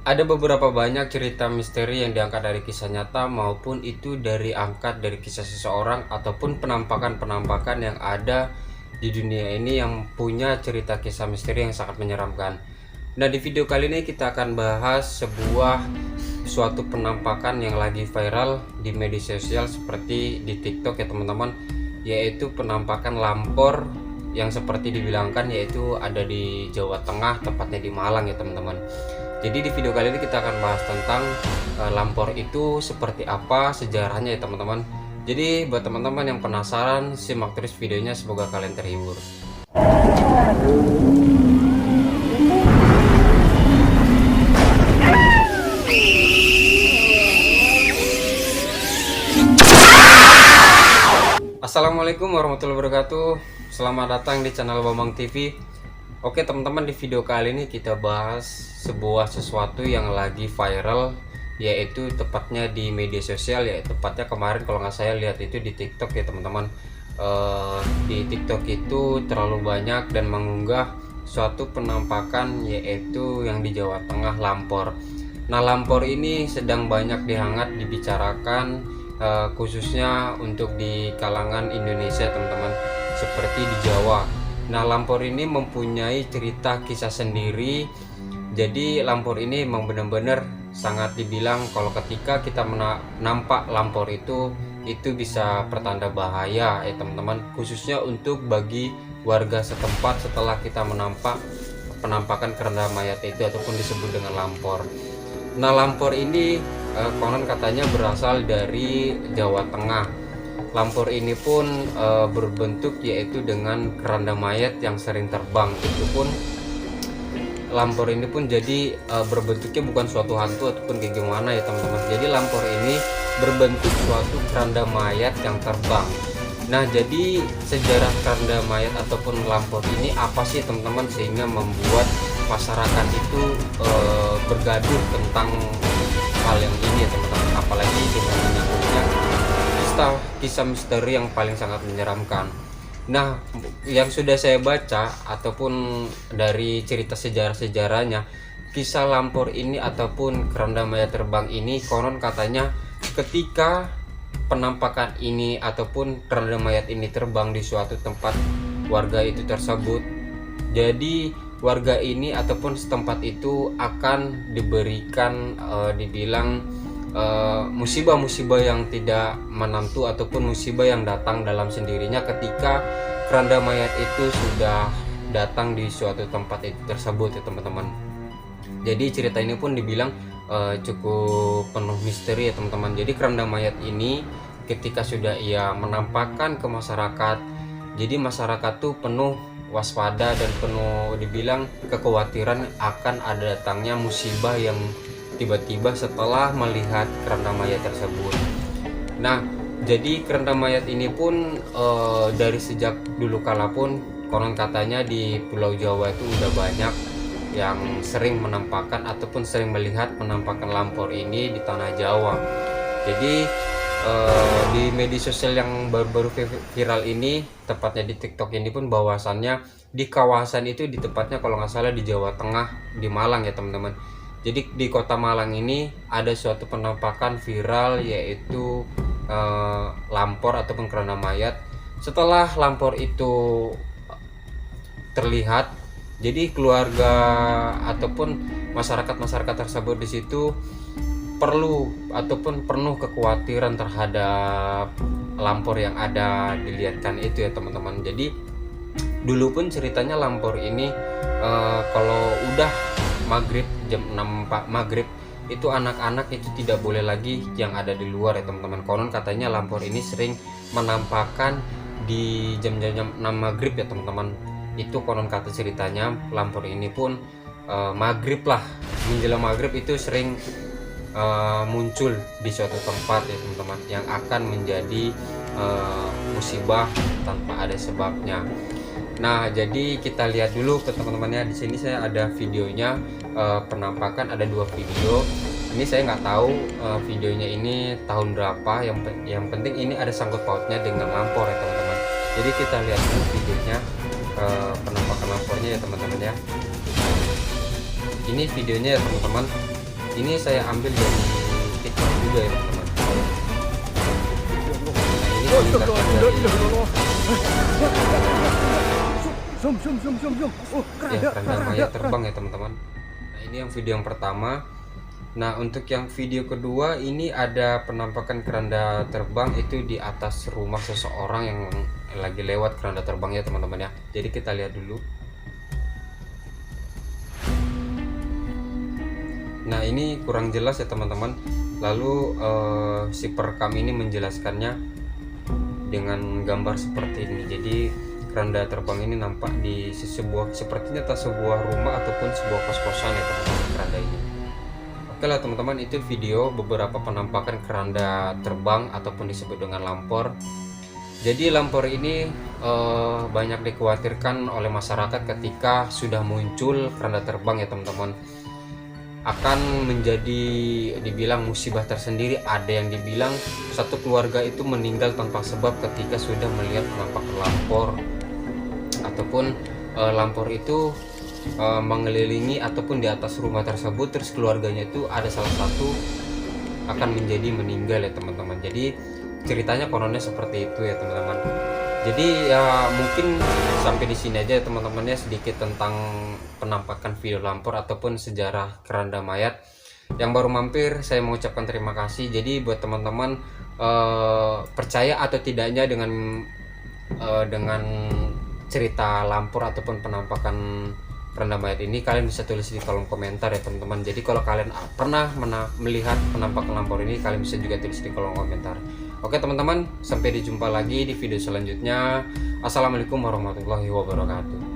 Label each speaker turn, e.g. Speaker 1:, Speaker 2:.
Speaker 1: Ada beberapa banyak cerita misteri yang diangkat dari kisah nyata maupun itu dari angkat dari kisah seseorang ataupun penampakan-penampakan yang ada di dunia ini yang punya cerita kisah misteri yang sangat menyeramkan. Nah, di video kali ini kita akan bahas suatu penampakan yang lagi viral di media sosial seperti di TikTok ya teman-teman, yaitu penampakan lampor yang seperti dibilangkan yaitu ada di Jawa Tengah, tepatnya di Malang ya teman-teman. Jadi di video kali ini kita akan bahas tentang lampor itu seperti apa sejarahnya ya teman-teman. Jadi buat teman-teman yang penasaran, simak terus videonya, semoga kalian terhibur. Assalamualaikum warahmatullahi wabarakatuh. Selamat datang di channel Bambang TV. Oke teman-teman, di video kali ini kita bahas sesuatu yang lagi viral, yaitu tepatnya di media sosial, yaitu tepatnya kemarin kalau nggak saya lihat itu di TikTok ya teman-teman. Di TikTok itu terlalu banyak dan mengunggah suatu penampakan yaitu yang di Jawa Tengah, lampor. Nah, lampor ini sedang banyak dihangat dibicarakan, khususnya untuk di kalangan Indonesia teman-teman, seperti di Jawa. Nah, lampor ini mempunyai cerita kisah sendiri. Jadi lampor ini memang benar-benar sangat dibilang kalau ketika kita nampak lampor itu bisa pertanda bahaya ya teman-teman, khususnya untuk bagi warga setempat setelah kita menampak penampakan keranda mayat itu ataupun disebut dengan lampor. Nah, lampor ini konon katanya berasal dari Jawa Tengah. Lampor ini pun berbentuk yaitu dengan keranda mayat yang sering terbang. Itu pun lampor ini pun jadi berbentuknya bukan suatu hantu ataupun kayak gimana ya teman-teman. Jadi lampor ini berbentuk suatu keranda mayat yang terbang. Nah, jadi sejarah keranda mayat ataupun lampor ini apa sih teman-teman sehingga membuat masyarakat itu bergaduh tentang hal yang ini ya teman-teman, apalagi dengan menyangkutnya kisah misteri yang paling sangat menyeramkan. Nah, yang sudah saya baca ataupun dari cerita sejarah-sejarahnya, kisah lampor ini ataupun keranda mayat terbang ini konon katanya ketika penampakan ini ataupun keranda mayat ini terbang di suatu tempat warga itu tersebut, jadi warga ini ataupun setempat itu akan diberikan dibilang musibah-musibah yang tidak menentu ataupun musibah yang datang dalam sendirinya ketika keranda mayat itu sudah datang di suatu tempat itu tersebut ya teman-teman. Jadi cerita ini pun dibilang cukup penuh misteri ya teman-teman. Jadi keranda mayat ini ketika sudah ia menampakkan ke masyarakat, jadi masyarakat tuh penuh waspada dan penuh dibilang kekhawatiran akan ada datangnya musibah yang tiba-tiba setelah melihat keranda mayat tersebut. Nah, jadi keranda mayat ini pun dari sejak dulu kala pun konon katanya di Pulau Jawa itu udah banyak yang sering menampakkan ataupun sering melihat penampakan lampor ini di tanah Jawa. Jadi di media sosial yang baru-baru viral ini, tepatnya di TikTok ini pun bahwasannya di kawasan itu, di tepatnya kalau nggak salah di Jawa Tengah, di Malang ya teman-teman. Jadi di kota Malang ini ada suatu penampakan viral yaitu lampor ataupun keranda mayat. Setelah lampor itu terlihat, jadi keluarga ataupun masyarakat tersebut di situ perlu ataupun penuh kekhawatiran terhadap lampor yang ada dilihatkan itu ya teman-teman. Jadi dulu pun ceritanya lampor ini kalau udah maghrib, jam 6 maghrib itu anak-anak itu tidak boleh lagi yang ada di luar ya teman-teman. Konon katanya lampor ini sering menampakkan di jam-jam 6 maghrib ya teman-teman. Itu konon kata ceritanya lampor ini pun maghrib lah, menjelang maghrib itu sering muncul di suatu tempat ya teman-teman, yang akan menjadi musibah tanpa ada sebabnya. Nah, jadi kita lihat dulu ke teman-temannya. Di sini saya ada videonya, penampakan ada 2 video. Ini saya nggak tahu videonya ini tahun berapa. Yang penting ini ada sangkut pautnya dengan lampor ya teman-teman. Jadi kita lihat dulu videonya, penampakan lampornya ya teman-teman ya. Ini videonya ya teman-teman. Ini saya ambil dari TikTok juga ya teman-teman. Nah, ini ya keranda mayat terbang ya teman-teman. Nah, ini yang video yang pertama. Nah, untuk yang video kedua ini ada penampakan keranda terbang itu di atas rumah seseorang yang lagi lewat keranda terbang ya teman-teman ya. Jadi kita lihat dulu. Nah, ini kurang jelas ya teman-teman. Lalu si perekam ini menjelaskannya dengan gambar seperti ini. Jadi keranda terbang ini nampak di sebuah, sepertinya tak sebuah rumah ataupun sebuah kos-kosan ya teman-teman, keranda ini. Oke lah teman-teman, itu video beberapa penampakan keranda terbang ataupun disebut dengan lampor. Jadi lampor ini banyak dikhawatirkan oleh masyarakat ketika sudah muncul keranda terbang ya teman-teman. Akan menjadi dibilang musibah tersendiri. Ada yang dibilang satu keluarga itu meninggal tanpa sebab ketika sudah melihat penampakan lampor, ataupun lampor itu mengelilingi ataupun di atas rumah tersebut, terus keluarganya itu ada salah satu akan menjadi meninggal ya teman-teman. Jadi ceritanya kononnya seperti itu ya teman-teman. Jadi ya mungkin sampai di sini aja ya teman-teman ya, sedikit tentang penampakan video lampor ataupun sejarah keranda mayat. Yang baru mampir, saya mengucapkan terima kasih. Jadi buat teman-teman, percaya atau tidaknya dengan cerita lampor ataupun penampakan keranda mayat ini, kalian bisa tulis di kolom komentar ya teman-teman. Jadi kalau kalian pernah melihat penampakan lampor ini, kalian bisa juga tulis di kolom komentar. Oke teman-teman, sampai dijumpa lagi di video selanjutnya. Assalamualaikum warahmatullahi wabarakatuh.